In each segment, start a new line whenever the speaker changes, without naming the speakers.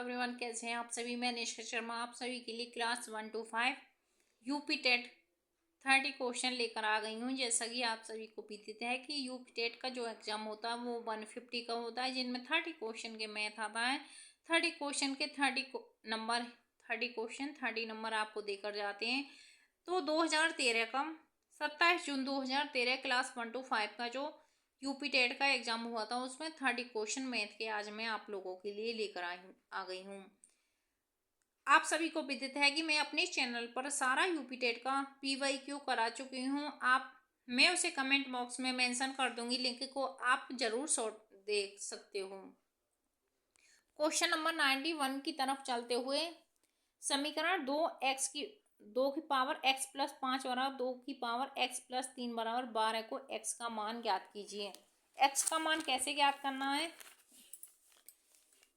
Everyone, कैसे हैं आप सभी। मैं निष्का शर्मा आप सभी के लिए class 1 to 5 UP TET 30 question लेकर आ गई हूँ। जैसा कि आप सभी को पता है कि यूपी टेट का जो एग्ज़ाम होता है वो 150 का होता है, जिनमें 30 क्वेश्चन के मैथ आता है। 30 क्वेश्चन के 30 नंबर आपको देकर जाते हैं। तो 2013 का 27 जून 2013 क्लास 1 to 5 का जो यूपी टेट का एग्जाम हुआ था, उसमें 30 क्वेश्चन मैथ के आज मैं आप लोगों के लिए लेकर आ गई हूँ। आप सभी को विदित है कि मैं अपने चैनल पर सारा यूपी टेट का PYQ करा चुकी हूँ। मैं उसे कमेंट बॉक्स में मेंशन कर दूंगी, लिंक को आप जरूर शॉर्ट देख सकते हो। क्वेश्चन नंबर 91 की तरफ चलते हुए, समीकरण 2 की पावर x प्लस 5 बराबर 2 की पावर x प्लस 3 बराबर 12 को x का मान ज्ञात कीजिए। x का मान कैसे ज्ञात करना है?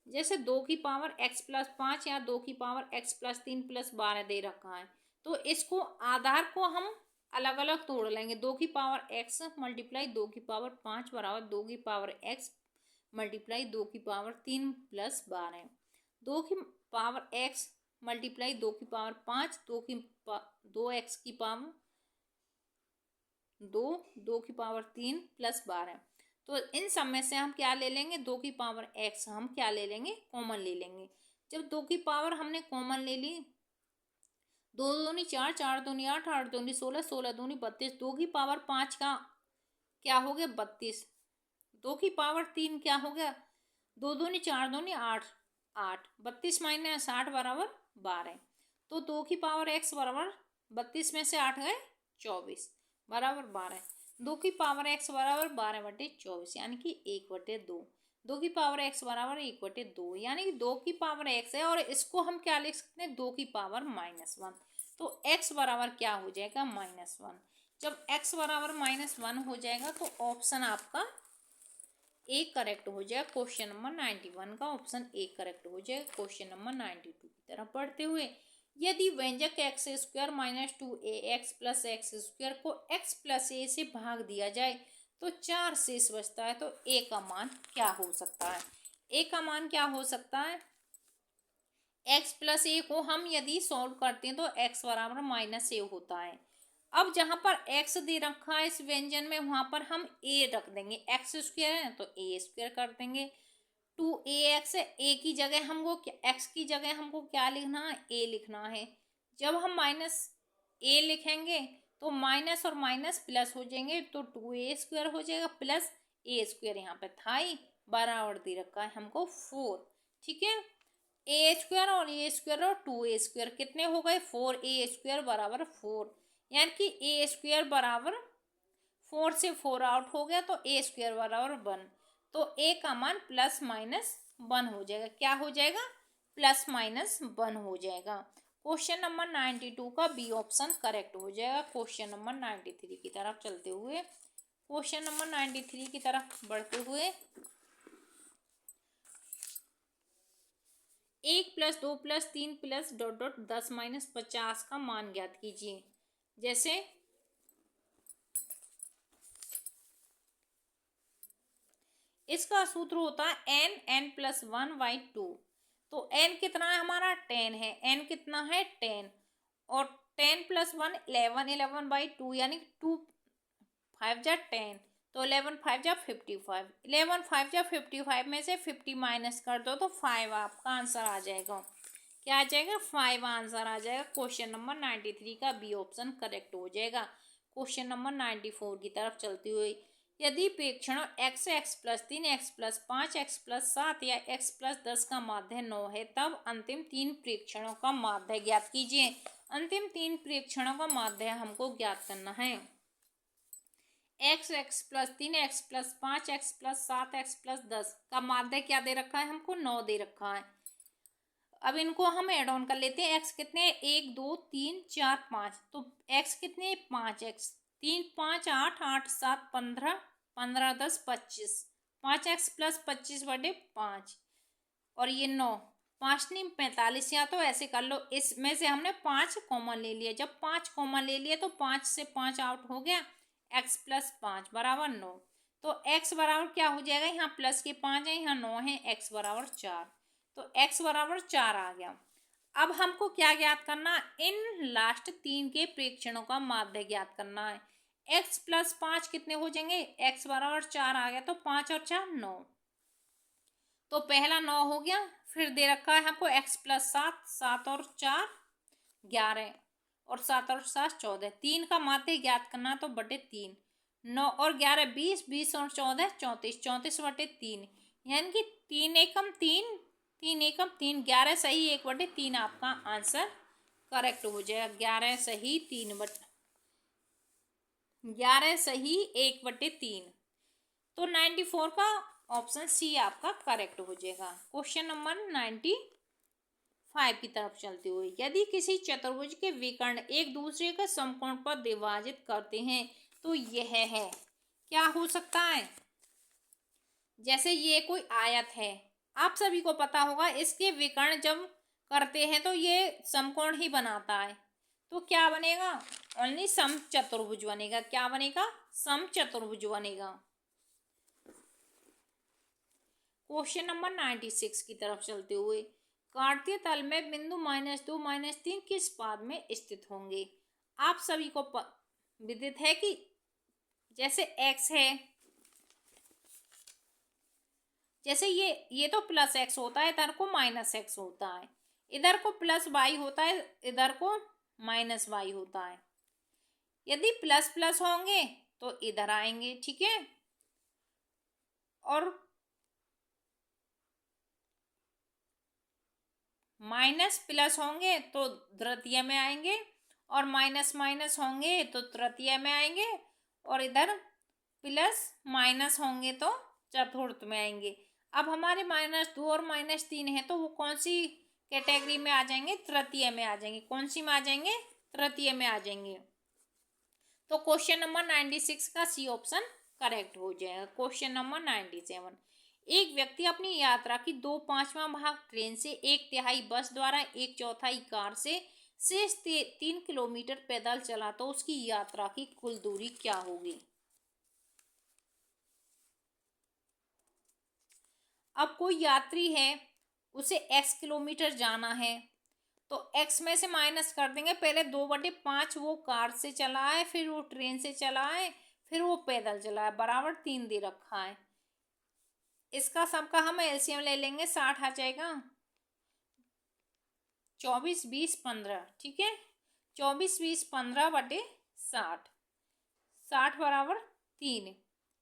जैसे 2 की पावर x प्लस 5 या 2 की पावर x प्लस 3 प्लस 12 दे रखा है, तो इसको आधार को हम अलग अलग तोड़ लेंगे। 2 की पावर x मल्टीप्लाई 2 की पावर 5 बराबर 2 की पावर x मल्टीप्लाई 2 की पावर 3 प्लस 12। 2 की पावर x मल्टीप्लाई 2 की पावर 5 2 x की पावर 2 की पावर 3 प्लस 12। तो इन सब में से हम क्या ले लेंगे? 2 की पावर x हम क्या ले लेंगे? कॉमन ले लेंगे। जब 2 की पावर हमने कॉमन ले ली, 2 दूनी 4, 4 दूनी 8, 8 दूनी 16, 16 दूनी 32। 2 की पावर 5 का क्या हो गया? 32। 2 की पावर 3 क्या हो गया? 2 दूनी 4 दूनी 8, 8 32 माइनस 8 बराबर 12। तो 2 की पावर x बराबर 32 में से 8 गए 24 बराबर 12। 2 की पावर x बराबर 12/24 यानी कि 1/2। 2 की पावर x बराबर 1/2 यानी कि 2 की पावर x है, और इसको हम क्या लिख सकते हैं? 2 की पावर -1। तो x बराबर क्या हो जाएगा? -1। जब x बराबर -1 हो जाएगा तो ऑप्शन आपका ए करेक्ट हो जाएगा। क्वेश्चन नंबर 91 का ऑप्शन ए करेक्ट हो जाएगा। क्वेश्चन नंबर 92 की तरफ बढ़ते हुए, यदि व्यंजक x square minus 2ax plus x square को x प्लस ए से भाग दिया जाए तो 4 शेष बचता है, तो a का मान क्या हो सकता है? a का मान क्या हो सकता है? x प्लस ए को हम यदि सॉल्व करते हैं तो x बराबर -a होता है। अब जहां पर x दे रखा है इस व्यंजन में, वहां पर हम a रख देंगे। x स्क्वायर है तो a स्क्वायर कर देंगे। 2ax है, a की जगह हमको x की जगह हमको क्या लिखना है? a लिखना है। जब हम -a लिखेंगे तो माइनस और माइनस प्लस हो जाएंगे, तो 2a स्क्वायर हो जाएगा प्लस a स्क्वायर यहाँ पे था ही बराबर दे रखा है हमको 4। ठीक है, ए स्क्वायर और ए स्क्वायर और 2a स्क्वायर कितने हो गए? 4a स्क्वायर बराबर 4, यानी कि ए स्क्वायर बराबर 4 से 4 आउट हो गया, तो ए स्क्वायर बराबर 1। तो ए का मान +-1 हो जाएगा। क्या हो जाएगा? +-1 हो जाएगा। क्वेश्चन नंबर 92 का बी ऑप्शन करेक्ट हो जाएगा। क्वेश्चन नंबर 93 की तरफ चलते हुए, क्वेश्चन नंबर 93 की तरफ बढ़ते हुए, 1 + 2 + 3 + ... 10 - 50 का मान ज्ञात कीजिए। जैसे इसका सूत्र होता है n+1/2। तो n कितना है हमारा? 10 है। n कितना है? 10। और 10 + 1 11, 11/2 यानी 2 5 जा 10, तो 11 5 जा 55। 11 5 जा 55 में से 50 माइनस कर दो तो 5 आपका आंसर आ जाएगा। क्या आ जाएगा? 5 आंसर आ जाएगा। क्वेश्चन नंबर 93 का बी ऑप्शन करेक्ट हो जाएगा। क्वेश्चन नंबर 94 की तरफ चलते हुए, यदि प्रेक्षणों x + 3 x + 5 x + 7 या x + 10 का माध्य 9 है, तब अंतिम 3 प्रेक्षणों का माध्य ज्ञात कीजिए। अंतिम 3 प्रेक्षणों का माध्य हमको ज्ञात करना है। x + 3 x + 5 x + 7 x + 10 का माध्य क्या दे रखा है? हमको 9 दे रखा है। अब इनको हम ऐड ऑन कर लेते हैं। x कितने? 1 2 3 4 5, तो x कितने? 5x 3 5 8 8 7 15 15 10 25, 5x + 25/5 और ये 9 5 नहीं 45। या तो ऐसे कर लो, इसमें से हमने 5 कॉमन ले लिया। जब 5 कॉमन ले लिया तो 5 से 5 आउट हो गया, x + 5 बराबर 9। तो x बराबर क्या हो जाएगा? यहाँ प्लस के 5 है, यहाँ 9 है, x बराबर 4। तो x बराबर 4 आ गया। अब हमको क्या ज्ञात करना, इन लास्ट 3 के प्रेक्षणों का माध्य ज्ञात करना है। x प्लस 5 कितने हो जाएंगे, x बराबर 4 आ गया, तो 5 और 4 9, तो पहला 9 हो गया। फिर दे रखा है हमको x प्लस 7, 7 और 4 11, और 7 और 7 14, 3 का माध्य ज्ञात करना, तो बटे 3, 9 और 11 20, 20 और 14 34, 34 बटे 3, यानी कि 3 एकम 3, 3 एकम 3, 11 सही 1 बटे 3 आपका आंसर करेक्ट हो जाएगा। 11 सही 3 बटे 11 सही 1 बटे 3, तो 94 का ऑप्शन सी आपका करेक्ट हो जाएगा। क्वेश्चन नंबर 95 की तरफ चलते हुए, यदि किसी चतुर्भुज के विकर्ण एक दूसरे के समकोण पर विभाजित करते हैं तो यह है, क्या हो सकता है। जैसे ये कोई आयत है, आप सभी को पता होगा इसके विकर्ण जब करते हैं तो ये समकोण ही बनाता है, तो क्या बनेगा, ओनली समचतुर्भुज बनेगा। क्या बनेगा, समचतुर्भुज बनेगा। क्वेश्चन नंबर 96 की तरफ चलते हुए, कार्तीय तल में बिंदु -2 -3 किस पाद में स्थित होंगे। आप सभी को विदित है कि जैसे x है, जैसे ये तो प्लस x होता है, इधर को माइनस x होता है, इधर को प्लस y होता है, इधर को माइनस y होता है। यदि प्लस प्लस होंगे तो इधर आएंगे, ठीक है, और माइनस प्लस होंगे तो द्वितीय में आएंगे, और माइनस माइनस होंगे तो तृतीय में आएंगे, और इधर प्लस माइनस होंगे तो चतुर्थ में आएंगे। अब हमारे -2 और -3 है, तो वो कौन सी कैटेगरी में आ जाएंगे, तृतीय में आ जाएंगे। कौन सी में आ जाएंगे, तृतीय में आ जाएंगे। तो क्वेश्चन नंबर 96 का सी ऑप्शन करेक्ट हो जाएगा। क्वेश्चन नंबर 97, एक व्यक्ति अपनी यात्रा की 2/5 भाग ट्रेन से, 1/3 बस द्वारा, 1/4 कार से, शेष 3 किलोमीटर पैदल चला, तो उसकी यात्रा की कुल दूरी क्या होगी। अब कोई यात्री है, उसे x किलोमीटर जाना है, तो x में से माइनस कर देंगे। पहले 2/5 वो कार से चला है, फिर वो ट्रेन से चला है, फिर वो पैदल चला है, बराबर 3 दे रखा है। इसका सबका हम एलसीएम ले लेंगे, 60 आ जाएगा, 24 20 15, ठीक है, 24 20 15 बटे 60, 60 बराबर 3,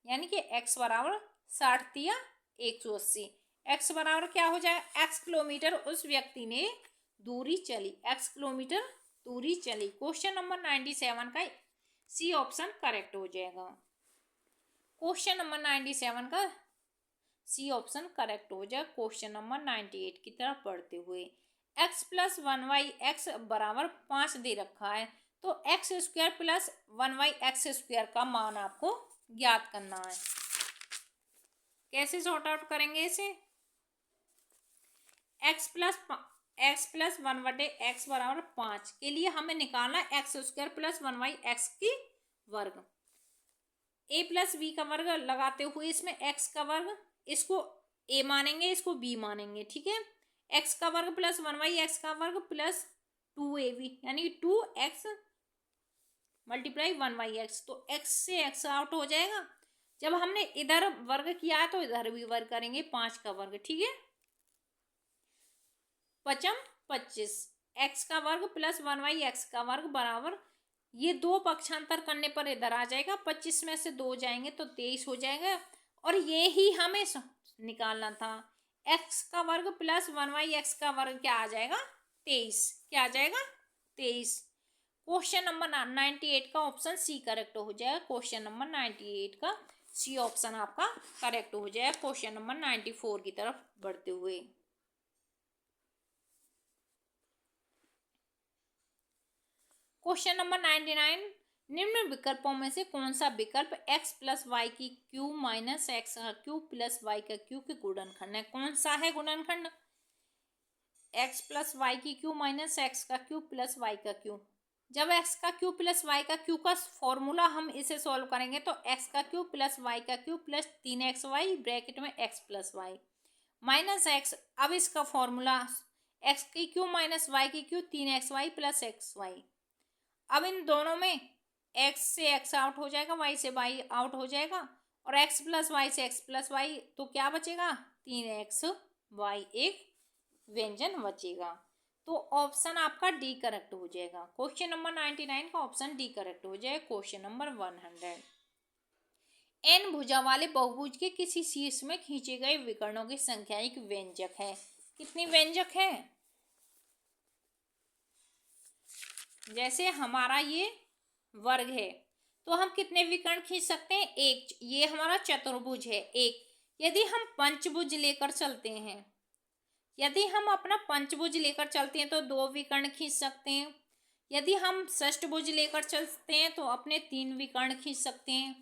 यानी कि x बराबर 60 दिया 180। x बराबर क्या हो जाए, x किलोमीटर उस व्यक्ति ने दूरी चली, x किलोमीटर दूरी चली। क्वेश्चन नंबर 97 का सी ऑप्शन करेक्ट हो जाएगा। क्वेश्चन नंबर 97 का सी ऑप्शन करेक्ट हो जाएगा। क्वेश्चन नंबर 98 की तरफ बढ़ते हुए, x प्लस 1y x बराबर 5 दे रखा है, तो x² प्लस 1y x² का मान आपको ज्ञात करना है। कैसे सॉर्ट आउट करेंगे इसे, x प्लस 1 बटे x बराबर 5 के लिए हमें निकालना x² प्लस 1y x की वर्ग, a प्लस b का वर्ग लगाते हुए इसमें x का वर्ग, इसको a मानेंगे, इसको b मानेंगे, ठीक है, x का वर्ग प्लस 1y x का वर्ग प्लस 2ab, यानी 2x मल्टीप्लाई 1y x, तो x से x आउट हो जाएगा। जब हमने इधर वर्ग किया है तो इधर भी वर्ग करेंगे, 5 का वर्ग, ठीक है, 5 25, x का वर्ग प्लस 1y x का वर्ग बराबर, ये 2 पक्षांतर करने पर इधर आ जाएगा, 25 में से 2 जाएंगे तो 23 हो जाएगा, और ये ही हमें निकालना था, x का वर्ग प्लस 1y x का वर्ग क्या आ जाएगा, 23, क्या आ जाएगा 23। क्वेश्चन नंबर 98 का ऑप्शन सी करेक्ट हो जाएगा। क्वेश्चन नंबर 98 का सी ऑप्शन आपका करेक्ट हो जाएगा। क्वेश्चन नंबर 94 की तरफ बढ़ते हुए, क्वेश्चन नंबर 99, निम्न विकल्पों में से कौन सा विकल्प x प्लस वाई की क्यू माइनस एक्स का क्यू प्लस वाई का क्यू के गुणनखंड है। कौन सा है गुणनखंड, x प्लस वाई की क्यू माइनस एक्स का क्यू प्लस वाई का क्यू। जब x का क्यू प्लस वाई का क्यू का फॉर्मूला हम इसे सॉल्व करेंगे तो x का क्यू प्लस वाई का क्यू प्लस 3xy ब्रैकेट में x plus Y minus X, अब इसका फॉर्मूला एक्स की क्यू माइनस वाई की क्यू 3xy प्लस XY। अब इन दोनों में x से x आउट हो जाएगा, y से y आउट हो जाएगा, और x प्लस वाई से x प्लस वाई, तो क्या बचेगा 3xy एक व्यंजन बचेगा। तो ऑप्शन आपका डी करेक्ट हो जाएगा। क्वेश्चन नंबर 99 का ऑप्शन डी करेक्ट हो जाएगा। क्वेश्चन नंबर 100, एन भुजा वाले बहुभुज के किसी शीर्ष में खींचे गए विकर्णों की संख्या एक व्यंजक है। कितनी व्यंजक है? जैसे हमारा ये वर्ग है तो हम कितने विकर्ण खींच सकते हैं? एक। ये हमारा चतुर्भुज है एक। यदि हम पंचभुज लेकर चलते हैं, यदि हम अपना पंचभुज लेकर चलते हैं तो 2 विकर्ण खींच सकते हैं। यदि हम षष्ठभुज लेकर चलते हैं तो अपने 3 विकर्ण खींच सकते हैं।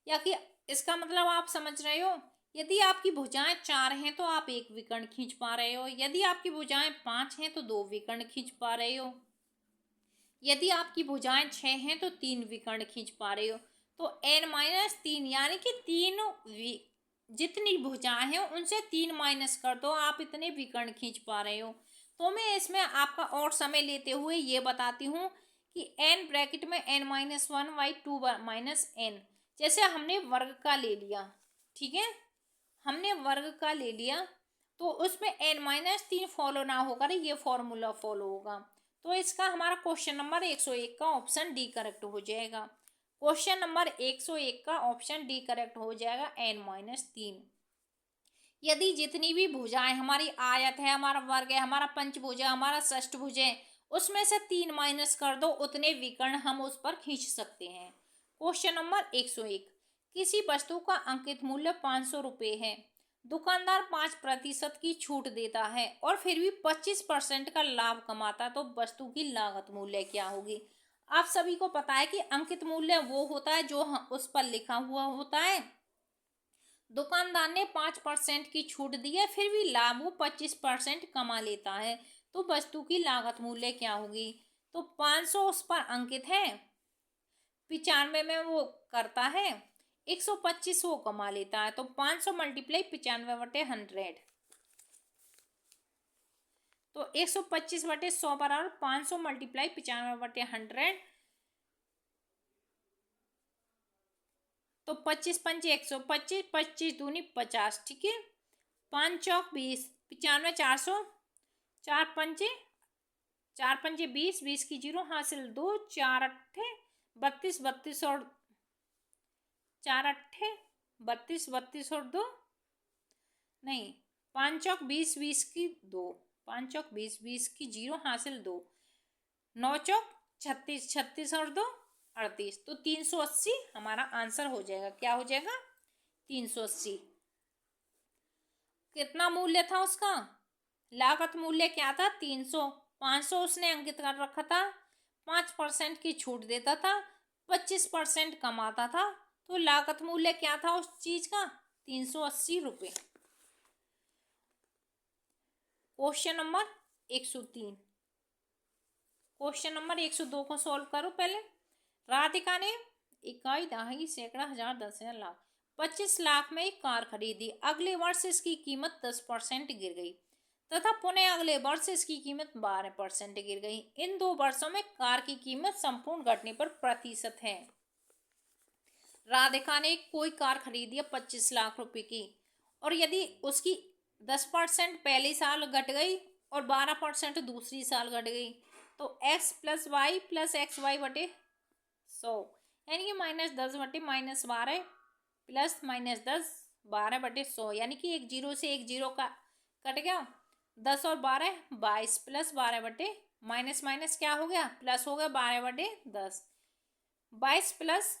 या कि इसका मतलब आप समझ रहे हो, यदि आपकी भुजाएं 4 हैं तो आप 1 विकर्ण खींच पा रहे हो। यदि आपकी भुजाएं 5 हैं तो 2 विकर्ण खींच पा रहे हो। यदि आपकी भुजाएं 6 हैं तो 3 विकर्ण खींच पा रहे हो। तो n-3 यानी कि 3 जितनी भुजाएं हैं उनसे 3 माइनस कर दो, आप इतने विकर्ण खींच पा रहे हो। तो मैं इसमें आपका और समय लेते हुए ये बताती हूँ कि n ब्रैकेट में n-1/2 - n, जैसे हमने वर्ग का ले लिया, ठीक है, हमने वर्ग का ले लिया तो उसमें n-3 फॉलो ना होकर ये फॉर्मूला फॉलो होगा। तो इसका हमारा क्वेश्चन नंबर 101 का ऑप्शन डी करेक्ट हो जाएगा। क्वेश्चन नंबर 101 का ऑप्शन डी करेक्ट हो जाएगा n-3। यदि जितनी भी भुजाएं, हमारी आयत है, हमारा वर्ग है, हमारा पंचभुज है, हमारा षष्ठभुज है, उसमें से 3 माइनस कर दो, उतने विकर्ण हम उस पर खींच सकते हैं। क्वेश्चन नंबर 101, किसी वस्तु का अंकित मूल्य 500 रुपये है। दुकानदार 5% की छूट देता है और फिर भी 25% का लाभ कमाता, तो वस्तु की लागत मूल्य क्या होगी? आप सभी को पता है कि अंकित मूल्य वो होता है जो उस पर लिखा हुआ होता है। दुकानदार ने 5% की छूट दी है, फिर भी लाभ वो 25% कमा लेता है, तो वस्तु की लागत मूल्य क्या होगी? तो 500 उस पर अंकित है, 95 में वो करता है, 125 वो कमा लेता है, तो 500 मल्टीप्लाई 95/100, तो 125/100 बराबर 500 मल्टीप्लाई 95/100, तो 25 पंचे 125, 25 दूनी 50, ठीक है, 5 चौक 20, 95 400, 4 पंजे 20, 20 की 0 हासिल 2, 4 अट्ठे 32, 32 और 4 अट्ठे 32, 32 और 2 नहीं, 5 चौक 20, 20 की 2, 5 चौक 20, 20 की 0 हासिल 2, 9 चौक 36, 36 और 2 38, तो 380 हमारा आंसर हो जाएगा। क्या हो जाएगा? 380। कितना मूल्य था उसका? लागत मूल्य क्या था? 300। 500 उसने अंकित कर रखा था, 5% की छूट देता था, 25% कमाता था, तो लागत मूल्य क्या था उस चीज का? 380 रुपये। क्वेश्चन नंबर 103, क्वेश्चन नंबर 102 को सॉल्व करो। पहले राधिका ने इकाई, दहाई, सैकड़ा, हजार, 10,000, लाख, 25 लाख में एक कार खरीदी। अगले वर्ष इसकी कीमत 10% गिर गई तथा पुनः अगले वर्ष इसकी कीमत 12% गिर गई। इन 2 वर्षों में कार की कीमत संपूर्ण घटने पर प्रतिशत है। राधिका ने कोई कार खरीदी है 25 लाख रुपए की, और यदि उसकी 10% पहले साल घट गई और 12% दूसरी साल घट गई, तो x plus Y plus (x/y/100) यानी कि -10/-12 प्लस -10 12/100, यानी कि एक जीरो से एक जीरो का कट गया, 10 और 12 22 प्लस 12 माइनस माइनस क्या हो गया? प्लस हो गया 12/10, 22 प्लस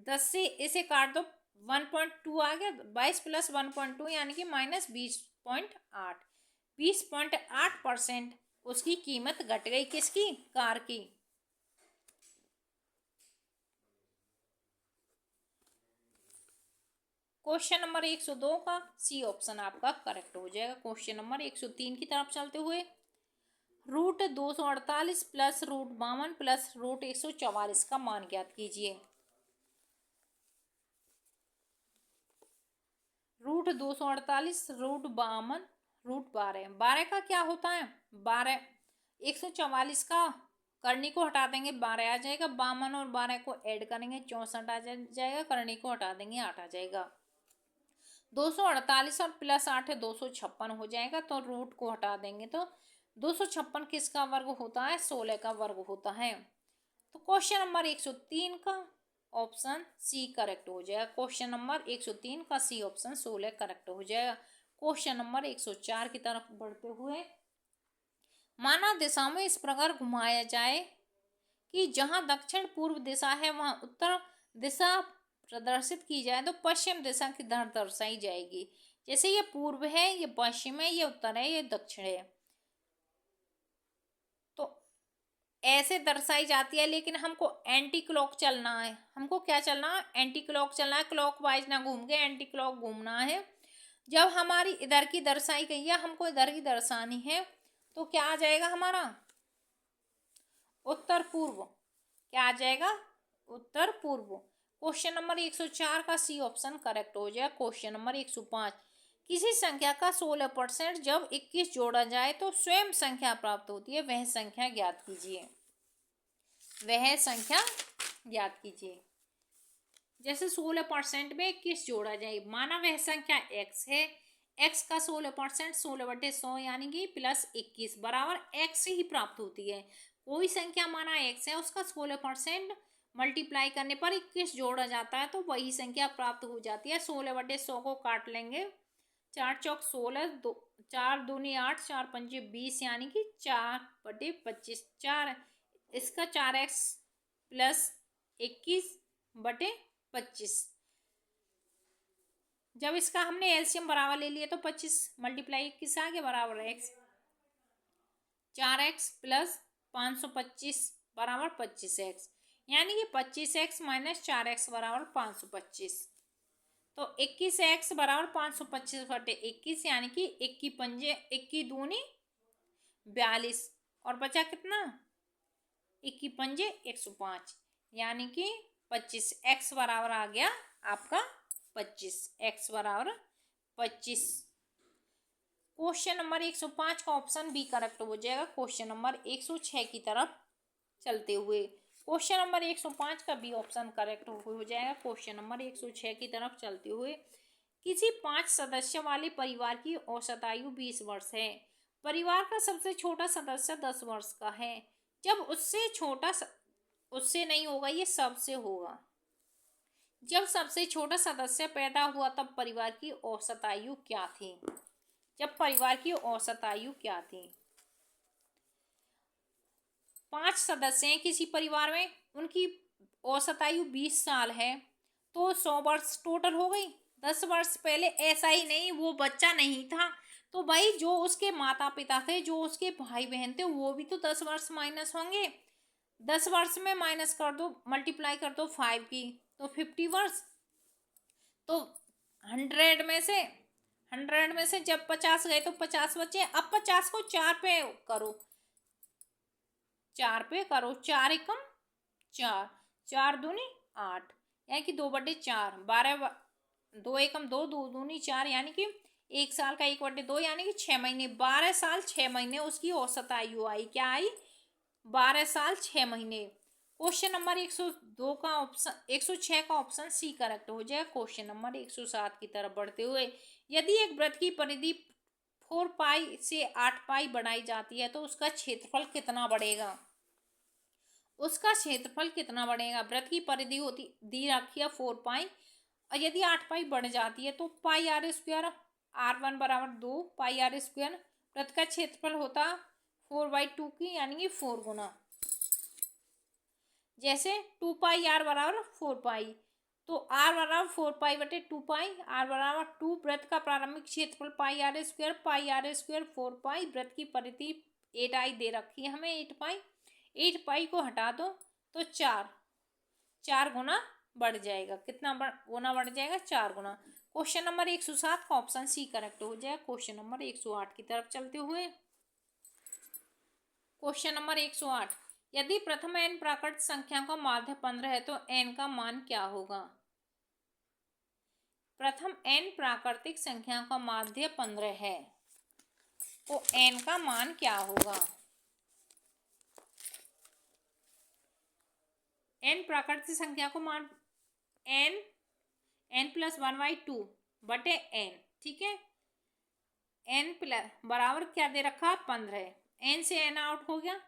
10 से इसे काट दो, 1.2 आ गया, 22 प्लस 1.2 यानी कि -20.8, 20.8% उसकी कीमत घट गई। किसकी? कार की। क्वेश्चन नंबर 102 का सी ऑप्शन आपका करेक्ट हो जाएगा। क्वेश्चन नंबर 103 की तरफ चलते हुए, √248 प्लस √52 प्लस √144 का मान ज्ञात कीजिए। Root 248 root 52 root 12। 12 का क्या होता है? 12 144 का करनी को हटा देंगे 12 आ जाएगा, 52 और 12 को ऐड करेंगे 64 आ जाएगा, करनी को हटा देंगे 8 आ जाएगा। 248 और प्लस 8 है 256 हो जाएगा, तो रूट को हटा देंगे तो 256 किसका वर्ग होता है? 16 का वर्ग होता है। तो क्वेश्चन नंबर 103 का ऑप्शन सी करेक्ट हो जाएगा। क्वेश्चन नंबर 103 का सी ऑप्शन 16 करेक्ट हो जाएगा। क्वेश्चन नंबर 104 की तरफ बढ़ते हुए, माना दिशा में इस प्रकार घुमाया जाए कि जहां दक्षिण पूर्व दिशा है वहां उत्तर दिशा प्रदर्शित की जाए तो पश्चिम दिशा किधर दर्शाई जाएगी? जैसे ये पूर्व है, ये पश्चिम है, ये उत्तर है, ये दक्षिण है, तो ऐसे दर्शाई जाती है। लेकिन हमको एंटी क्लॉक चलना है। हमको क्या चलना है? एंटी क्लॉक चलना है। क्लॉक वाइज ना घूम के एंटी क्लॉक घूमना है। जब हमारी इधर की दर्शाई गई है, हमको इधर की दर्शानी है, तो क्या आ जाएगा हमारा? उत्तर पूर्व। क्या आ जाएगा? उत्तर पूर्व। क्वेश्चन नंबर 104 का सी ऑप्शन करेक्ट हो जाएगा। क्वेश्चन नंबर 105, किसी संख्या का 16% जब 21 जोड़ा जाए तो स्वयं संख्या प्राप्त होती है, वह संख्या ज्ञात कीजिए। वह संख्या ज्ञात कीजिए। जैसे 16% में 21 जोड़ा जाए, माना वह संख्या x है, x का 16% 16/100 यानी कि प्लस 21 बराबर x से ही प्राप्त होती है। कोई संख्या माना x है, उसका 16% मल्टीप्लाई करने पर 21 जोड़ा जाता है तो वही संख्या प्राप्त हो जाती है। 16/100 को काट लेंगे, 4 चौक 16, 4 दूनी 8, 4 पंजे 20 यानी कि 4/25। 4 इसका 4x प्लस 21/25। जब इसका हमने एलसीएम बराबर ले लिया तो 25 मल्टीप्लाई 21 आ गया बराबर x, 4x प्लस 525 बराबर 25x, यानी कि 25x माइनस 4x बराबर 525। तो 21x बराबर 525/21 यानी कि 21 पंजे 21 दूनी 42 और बचा कितना? 21 पंजे 105 यानी कि 25x बराबर आ गया आपका 25। x बराबर 25। क्वेश्चन नंबर 105 का ऑप्शन बी करेक्ट हो जाएगा। क्वेश्चन नंबर 106 की तरफ चलते हुए, क्वेश्चन नंबर 105 का बी ऑप्शन करेक्ट हो जाएगा। क्वेश्चन नंबर 106 की तरफ चलते हुए, किसी 5 सदस्य वाले परिवार की औसत आयु 20 वर्ष है। परिवार का सबसे छोटा सदस्य 10 वर्ष का है। जब उससे छोटा उससे नहीं होगा, ये सबसे होगा। जब सबसे छोटा सदस्य पैदा हुआ तब परिवार की औसत आयु क्या थी? जब परिवार की औसत आयु क्या थी? 5 सदस्य हैं किसी परिवार में, उनकी औसत आयु 20 साल है, तो 100 वर्ष टोटल हो गई। 10 वर्ष पहले ऐसा ही नहीं, वो बच्चा नहीं था, तो भाई जो उसके माता पिता थे, जो उसके भाई बहन थे, वो भी तो 10 वर्ष माइनस होंगे। 10 वर्ष में माइनस कर दो, मल्टीप्लाई कर दो 5 की, तो 50 वर्ष। तो 100 में से जब 50 गए तो 50 बचे। अब 50 को 4 पे करो, 4 पे करो, 4 एकम 4, 4 दूनी 8 यानी कि 2/4, 12 2 एकम 2, 2 दूनी 4 यानी कि 1 साल का 1/2 यानी कि 6 महीने। 12 साल 6 महीने उसकी औसत आयु आई। क्या आई? 12 साल 6 महीने। क्वेश्चन नंबर 102 का ऑप्शन 106 का ऑप्शन सी करेक्ट हो जाएगा। क्वेश्चन नंबर 107 की तरफ बढ़ते हुए, यदि एक वृत्त की परिधि 4 पाई से 8 पाई बढ़ाई जाती है तो उसका क्षेत्रफल कितना बढ़ेगा? उसका क्षेत्रफल कितना बढ़ेगा? वृत्त की परिधि होती दी रखी है 4 पाई, और यदि 8 पाई बढ़ जाती है तो पाई आर स्क्वायर, R1 बराबर 2 पाई आर स्क्वायर। वृत्त का क्षेत्रफल होता 4/2 की यानी कि 4 गुना। जैसे 2 पाई आर बराबर 4 पाई, तो आर बराबर 4 पाई बटे 2 पाई, आर बराबर 2। वृत्त का प्रारंभिक क्षेत्रफल पाई आर स्क्वायर 4 पाई। वृत्त की परिधि 8 आई दे रखी है हमें, 8 पाई को हटा दो तो 4 गुना बढ़ जाएगा। कितना गुना बढ़ जाएगा? 4 गुना। क्वेश्चन नंबर 107 का ऑप्शन सी करेक्ट हो जाएगा। क्वेश्चन नंबर 108 की तरफ चलते हुए, क्वेश्चन नंबर 108, यदि प्रथम n प्राकृत संख्या का माध्य 15 है तो n का मान क्या होगा? प्रथम n प्राकृतिक संख्या का माध्य 15 है, तो n का मान क्या होगा? n प्राकृतिक संख्या को मान n प्लस 1/2 बटे n, ठीक है। n प्लस बराबर क्या दे रखा? 15। n से n आउट हो गया,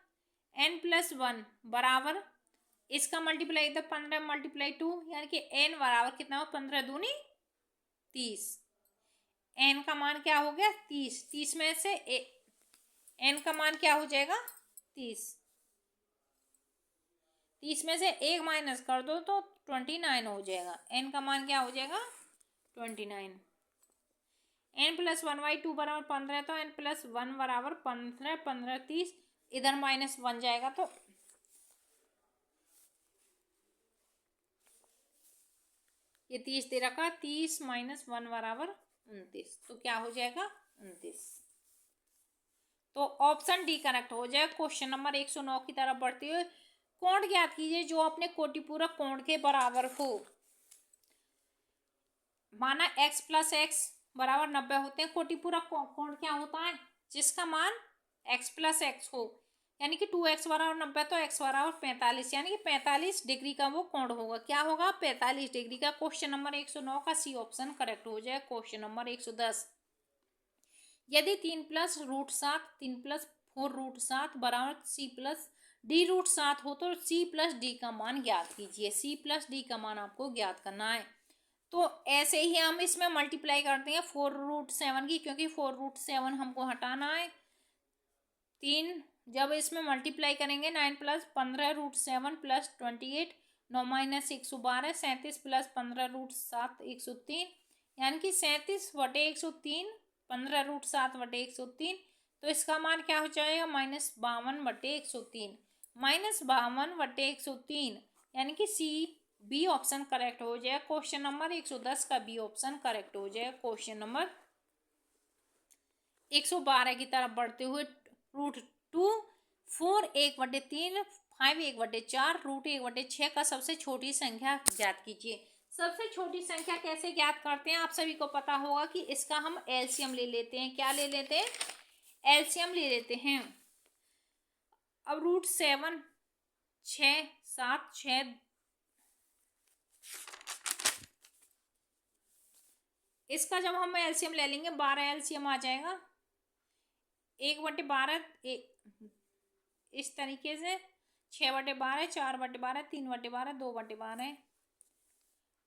n प्लस 1 बराबर इसका मल्टीप्लाई इधर 15 मल्टीप्लाई 2, यानी कि n बराबर कितना हो? 15 दूनी 30। n का मान क्या हो गया? 30। 30 में से n का मान क्या हो जाएगा? 30। 30 में से 1 माइनस कर दो तो 29 हो जाएगा। n का मान क्या हो जाएगा? 29। n प्लस 1/2 बराबर 15, तो n प्लस 1 बराबर 15, 15 30, इधर माइनस 1 जाएगा तो ये 30 दे रखा, 30 माइनस 1 बराबर 29, तो क्या हो जाएगा? 29। तो ऑप्शन डी करेक्ट हो जाएगा। क्वेश्चन नंबर 109 की तरफ बढ़ते हुए, कोण ज्ञात कीजिए जो अपने कोटिपूरक कोण के बराबर हो। माना x प्लस एक्स बराबर 90 होते हैं। कोटिपूरक कोण क्या होता है? जिसका मान x प्लस एक्स हो, यानी कि 2x बराबर 90, तो x बराबर 45, यानी कि 45 डिग्री का वो कोण होगा। क्या होगा? 45 डिग्री का। क्वेश्चन नंबर 109 का सी ऑप्शन करेक्ट हो जाए। क्वेश्चन नंबर 110, यदि 3 प्लस रूट 7 3 प्लस 4 रूट 7 बराबर c प्लस डी रूट 7 हो, तो c प्लस डी का मान ज्ञात कीजिए। c प्लस डी का मान आपको ज्ञात करना है। तो ऐसे ही हम इसमें मल्टीप्लाई करते हैं 4 रूट 7 की, क्योंकि 4 रूट 7 हमको हटाना है। 3 जब इसमें मल्टीप्लाई करेंगे 9 plus 15 root 7 plus 28, 9 minus 112, 37 plus 15 root 7 103, यानी कि 37 बटे 103, 15 रूट 7 बटे 103, तो इसका मान क्या हो जाएगा? -52 बटे 103, -52 बटे 103, यानी कि सी बी ऑप्शन करेक्ट हो जाएगा। क्वेश्चन नंबर 110 का बी ऑप्शन करेक्ट हो जाएगा। क्वेश्चन नंबर 112 की तरफ बढ़ते हुए, रूट 2 4 1/3 5 1/4 रूट 1/6 का सबसे छोटी संख्या ज्ञात कीजिए। सबसे छोटी संख्या कैसे ज्ञात करते हैं? आप सभी को पता होगा कि इसका हम एलसीएम ले लेते हैं। क्या ले लेते हैं? एलसीएम ले लेते हैं। अब रूट 7 6 7 6, इसका जब हम एलसीएम ले लेंगे 12 एलसीएम आ जाएगा। 1/12 इस तरीके से, 6/12 4/12 3/12 2/12,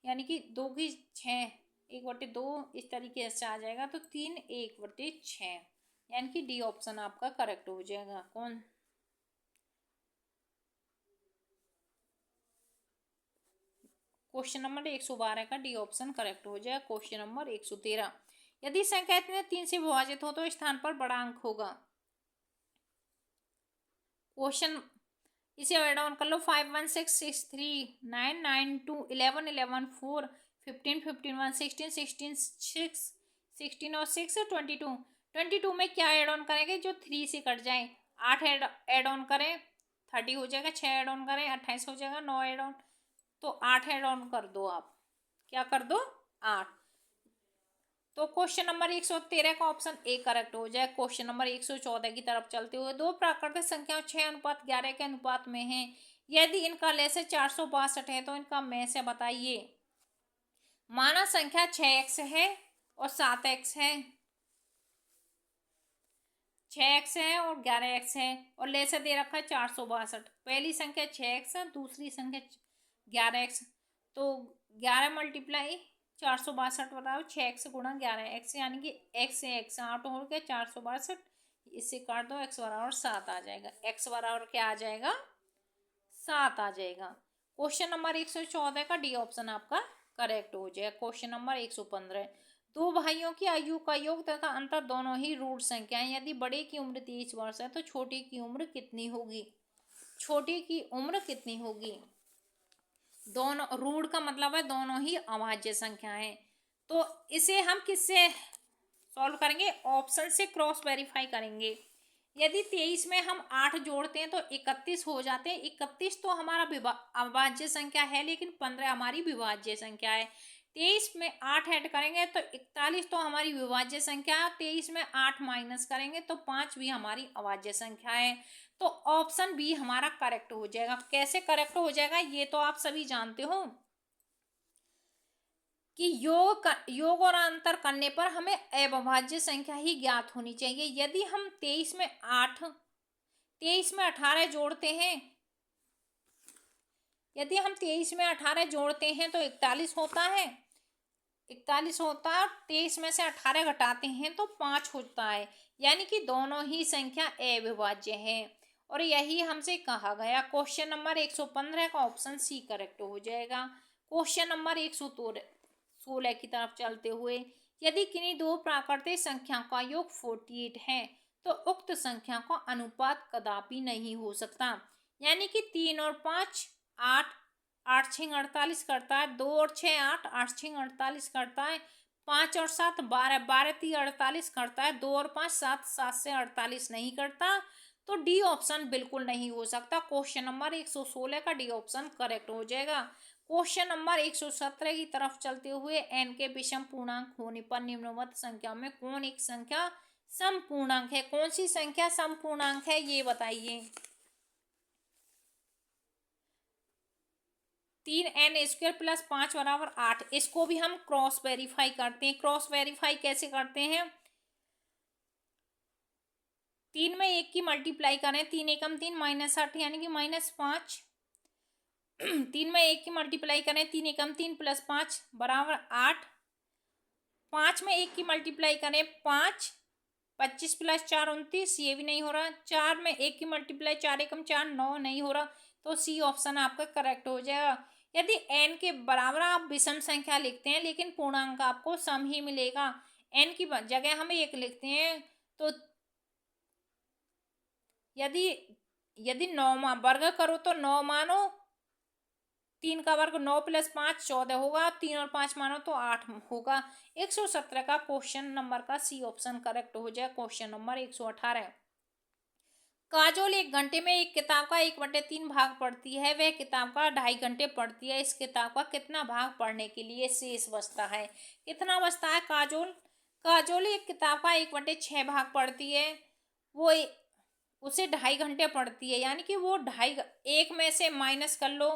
यानी कि 2 की 6 1/2 इस तरीके से आ जाएगा, तो 3 1/6, यानी कि डी ऑप्शन आपका करेक्ट हो जाएगा। कौन? क्वेश्चन नंबर 112 का डी ऑप्शन करेक्ट हो जाएगा। क्वेश्चन नंबर 113, यदि संख्या 3 से विभाजित हो तो स्थान पर बड़ा अंक होगा। क्वेश्चन इसे ऐड ऑन कर लो। 5 1 6 6 3 9 9 2 11 11 4 15 15 1 16 16 6 16 और 6 22। 22 में क्या ऐड ऑन करेंगे? जो 3 से कट जाए। 8 ऐड ऑन करें 30 हो जाएगा। 6 ऐड ऑन करें 28 हो जाएगा। 9 ऐड ऑन, तो 8 ऐड ऑन कर दो। आप क्या कर दो? 8। तो क्वेश्चन नंबर 113 का ऑप्शन ए करेक्ट हो जाए। क्वेश्चन नंबर 114 की तरफ चलते हुए, दो प्राकृतिक संख्या 6:11 के अनुपात में है। यदि इनका लैसे 462 है तो इनका में से बताइए। माना संख्या 6x है और 7x है, 6x है और 11x है, और लैसे दे रखा है 462। पहली संख्या 6x है, दूसरी संख्या 11x, तो 11 मल्टीप्लाई 462 बराबर 6x गुणा 11x, यानी कि x से x आउट हो गया 462, इससे काट दो x बराबर 7 आ जाएगा। x बराबर क्या आ जाएगा? 7 आ जाएगा। क्वेश्चन नंबर 114 का डी ऑप्शन आपका करेक्ट हो जाएगा। क्वेश्चन नंबर 115, दो भाइयों की आयु का योग तथा अंतर दोनों ही रूट संख्याएं। यदि बड़े की उम्र 30 वर्ष है तो छोटी की उम्र कितनी होगी? छोटी की उम्र कितनी होगी? दोनों रूट का मतलब है दोनों ही अभाज्य संख्या है। तो इसे हम किससे सॉल्व करेंगे? ऑप्शन से क्रॉस वेरीफाई करेंगे। यदि 23 में हम 8 जोड़ते हैं तो 31 हो जाते हैं। 31 तो हमारा अभाज्य संख्या है, लेकिन 15 हमारी विभाज्य संख्या है। 23 में 8 ऐड करेंगे तो 41 तो हमारी विभाज्य संख्या है। 23 में 8 माइनस करेंगे तो 5 भी हमारी अभाज्य संख्या है। तो ऑप्शन बी हमारा करेक्ट हो जाएगा। कैसे करेक्ट हो जाएगा ये तो आप सभी जानते हो कि योग और अंतर करने पर हमें अविभाज्य संख्या ही ज्ञात होनी चाहिए। यदि हम 23 में 18 जोड़ते हैं, यदि हम 23 में 18 जोड़ते हैं तो 41 होता है, 41 होता है। 23 में से 18 घटाते हैं तो 5 होता है, यानी कि दोनों ही संख्या अविभाज्य है। और यही हमसे कहा गया। क्वेश्चन नंबर 115 का ऑप्शन सी करेक्ट हो जाएगा। क्वेश्चन नंबर 116 की तरफ चलते हुए, यदि किन्हीं दो प्राकृतिक संख्या का योग 48 है तो उक्त संख्या का अनुपात कदापि नहीं हो सकता। यानी कि 3 और 5 8, 8 6 48 करता है, 2 और 6 8, 8 6 48 करता है, 5 और 7 12, 12 3 48 करता है, 2 और 5 7, 7 से 48 नहीं करता। तो डी ऑप्शन बिल्कुल नहीं हो सकता। क्वेश्चन नंबर 116 का डी ऑप्शन करेक्ट हो जाएगा। क्वेश्चन नंबर 117 की तरफ चलते हुए, एन के विषम पूर्णांक होने पर निम्नलिखित संख्या में कौन एक संख्या सम पूर्णांक है? कौन सी संख्या सम पूर्णांक है ये बताइए। 3n² प्लस 5 बराबर 8। इसको भी हम क्रॉस वेरीफाई करते हैं। क्रॉस वेरीफाई कैसे करते हैं? 3 में 1 की मल्टीप्लाई करें, 3 एकम 3 माइनस 8 यानी कि -5। 3 में 1 की मल्टीप्लाई करें, 3 एकम 3 प्लस 5 बराबर 8। 5 में 1 की मल्टीप्लाई करें, 5 25 प्लस 4 29, ये भी नहीं हो रहा। 4 में 1 की मल्टीप्लाई 4 एकम 4 9, नहीं हो रहा। तो सी ऑप्शन आपका करेक्ट हो जाएगा। यदि एन के बराबर आप विषम संख्या लिखते हैं लेकिन पूर्णांक आपको सम ही मिलेगा। एन की जगह हम 1 लिखते हैं तो यदि 9 वर्ग करो तो 9 मानो, 3 का वर्ग 9 प्लस 5 14 होगा, 3 और 5 मानो तो 8 होगा। 117 का क्वेश्चन नंबर का सी ऑप्शन करेक्ट हो जाए। क्वेश्चन नंबर 118, काजोल 1 घंटे में एक किताब का 1/3 भाग पढ़ती है। वह किताब का 2.5 घंटे पढ़ती है। इस किताब का कितना भाग पढ़ने के लिए शेष बचता है? कितना बचता है काजोल एक किताब का 1/6 भाग पढ़ती है। वो उसे 2.5 घंटे पढ़ती है, यानी कि वो 2.5 एक में से माइनस कर लो,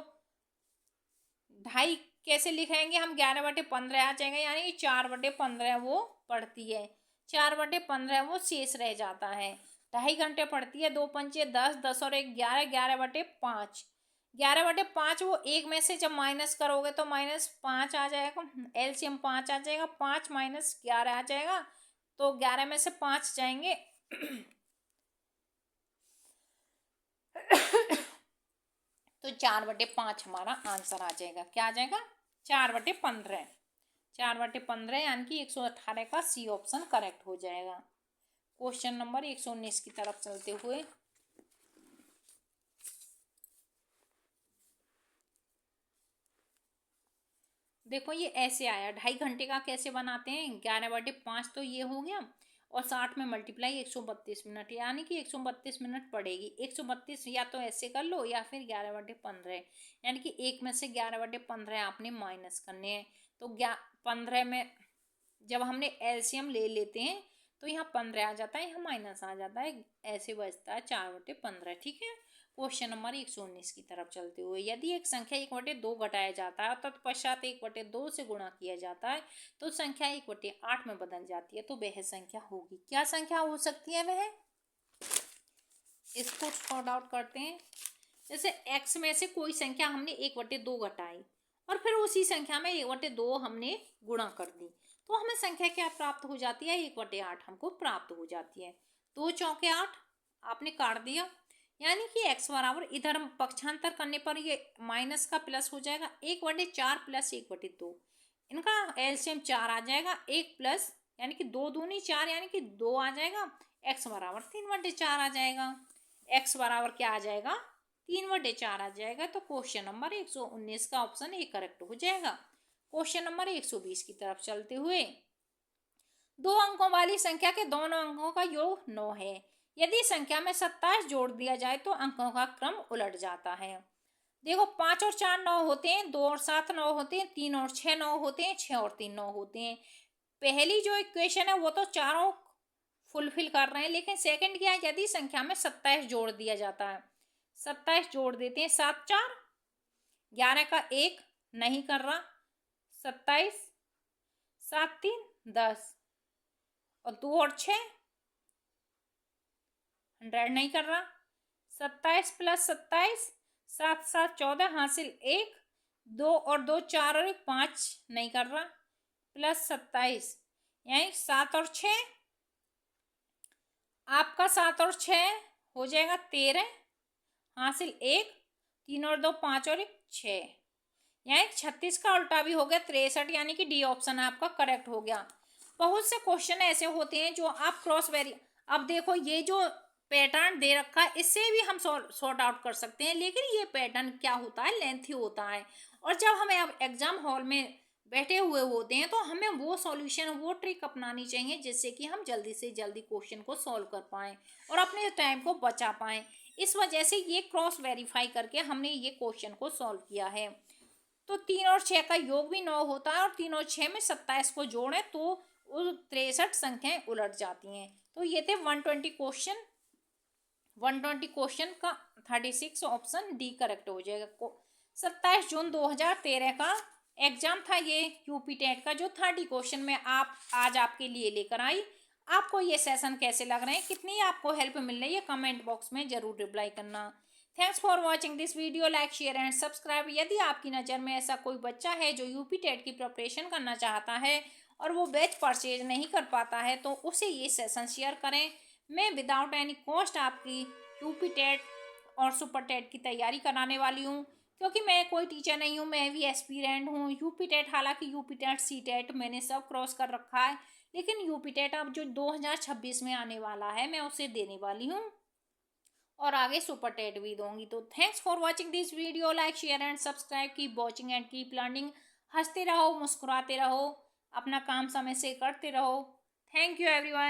2.5 कैसे लिखेंगे हम? 11/15 आ जाएगा, यानी कि 4/15 वो पढ़ती है। 4/15 वो शेष रह जाता है। 2.5 घंटे पढ़ती है। 2 पंचे 10, 10 और 1 11, 11/5। 11/5 वो एक में से जब माइनस करोगे तो -5 आ जाएगा। एलसीएम 5 आ जाएगा। 5 माइनस 11 आ जाएगा, तो 11 में से 5 जाएंगे तो 4/5 हमारा आंसर आ जाएगा। क्या आ जाएगा? 4/15। 4/15 यानी कि 118 का सी ऑप्शन करेक्ट हो जाएगा। क्वेश्चन नंबर 119 की तरफ चलते हुए, देखो ये ऐसे आया। 2.5 घंटे का कैसे बनाते हैं? 11/5 तो ये हो गया, और 60 में मल्टीप्लाई 132 मिनट, यानी कि 132 मिनट पड़ेगी। 132 या तो ऐसे कर लो या फिर 11/15, यानी कि एक में से 11/15 आपने माइनस करने हैं। तो 15 में जब हमने एलसीएम ले लेते हैं तो यहाँ 15 आ जाता है, यहाँ माइनस आ जाता है, ऐसे बचता है 4/15। ठीक है। क्वेश्चन नंबर 119 की तरफ चलते हुए, यदि एक संख्या 1/2 घटाया जाता है तत्पश्चात 1/2 से गुणा किया जाता है तो संख्या 1/8 में बदल जाती है, तो वह संख्या होगी। क्या संख्या हो सकती है वह? इसको सॉर्ट आउट करते हैं। जैसे x में से कोई संख्या हमने 1/2 घटाई और फिर उसी संख्या में 1/2 हमने गुणा कर दी, तो हमें संख्या क्या प्राप्त हो जाती है? 1/8 हमको प्राप्त हो जाती है। 2 चौके 8 आपने काट दिया, यानी कि x बराबर, इधर पक्षांतर करने पर ये माइनस का प्लस हो जाएगा। 1/4 प्लस 1/2, इनका एलसीएम 4 आ जाएगा। 1 प्लस यानी कि 2 दूनी 4, यानी कि 2 आ जाएगा। x बराबर 3/4 आ जाएगा। x बराबर क्या आ जाएगा? 3/4 आ जाएगा। तो क्वेश्चन नंबर 119 का ऑप्शन ए करेक्ट हो जाएगा। क्वेश्चन नंबर 120 की तरफ चलते हुए, 2 अंकों वाली संख्या के दोनों अंकों का योग 9 है। यदि संख्या में 27 जोड़ दिया जाए तो अंकों का क्रम उलट जाता है। देखो 5 और 4 9 होते हैं, 2 और 7 9 होते हैं, 3 और 6 9 होते हैं, 6 और 3 9 होते हैं। पहली जो इक्वेशन है वो तो चारों फुलफिल कर रहे हैं, लेकिन सेकंड क्या है, यदि संख्या में 27 जोड़ दिया जाता है, 27 जोड़ देते हैं, 7 4 11 का 1 नहीं कर रहा, 27 7 3 10 और 2 और 6 100 नहीं कर रहा, 27 प्लस 27 7 7 14 हासिल 1 2 और 2 4 और 1 5 नहीं कर रहा, प्लस 27 यानी 7 और 6 आपका 7 और 6 हो जाएगा 13 हासिल 1 3 और 2 5 और 1 6 यानी 36 का उल्टा भी हो गया 63, यानी कि डी ऑप्शन आपका करेक्ट हो गया। बहुत से क्वेश्चन ऐसे होते हैं जो आप क्रॉस वेरी, अब देखो ये जो पैटर्न दे रखा है इससे भी हम सॉर्ट आउट कर सकते हैं, लेकिन ये पैटर्न क्या होता है, लेंथी होता है, और जब हमें अब एग्जाम हॉल में बैठे हुए होते हैं तो हमें वो सॉल्यूशन वो ट्रिक अपनानी चाहिए जिससे कि हम जल्दी से जल्दी क्वेश्चन को सॉल्व कर पाएं और अपने टाइम को बचा पाएं। इस वजह से ये क्रॉस वेरीफाई करके हमने ये क्वेश्चन को सॉल्व किया है। तो 3 और 6 का योग भी 9 होता है और 3 और 6 में 27 को जोड़ें तो 63 संख्याएं उलट जाती हैं। तो ये थे 120 क्वेश्चन, 120 क्वेश्चन का 36 ऑप्शन डी करेक्ट हो जाएगा। 27 जून 2013 का एग्जाम था ये यूपी टेट का, जो 30 क्वेश्चन में आप आज आपके लिए लेकर आई। आपको ये सेशन कैसे लग रहे हैं, कितनी आपको हेल्प मिल रही है, कमेंट बॉक्स में जरूर रिप्लाई करना। Thanks for watching this video, like share and subscribe. यदि आपकी नज़र में ऐसा कोई बच्चा है जो यूपी टेट की प्रिपरेशन करना चाहता है और वो बैच परचेज नहीं कर पाता है तो उसे ये सेशन शेयर करें। मैं विदाउट एनी कॉस्ट आपकी यूपी टेट और सुपर टेट की तैयारी कराने वाली हूँ, क्योंकि मैं कोई टीचर नहीं हूँ, मैं भी एस्पिरेंट हूँ। यूपी टेट, हालांकि यूपी टेट सी टेट मैंने सब क्रॉस कर रखा है, लेकिन यूपी टेट अब जो 2026 में आने वाला है मैं उसे देने वाली हूँ और आगे सुपर टेट भी दूंगी। तो thanks for watching this video, like share and subscribe, keep watching and keep learning. हंसते रहो, मुस्कुराते रहो, अपना काम समय से करते रहो। Thank you everyone.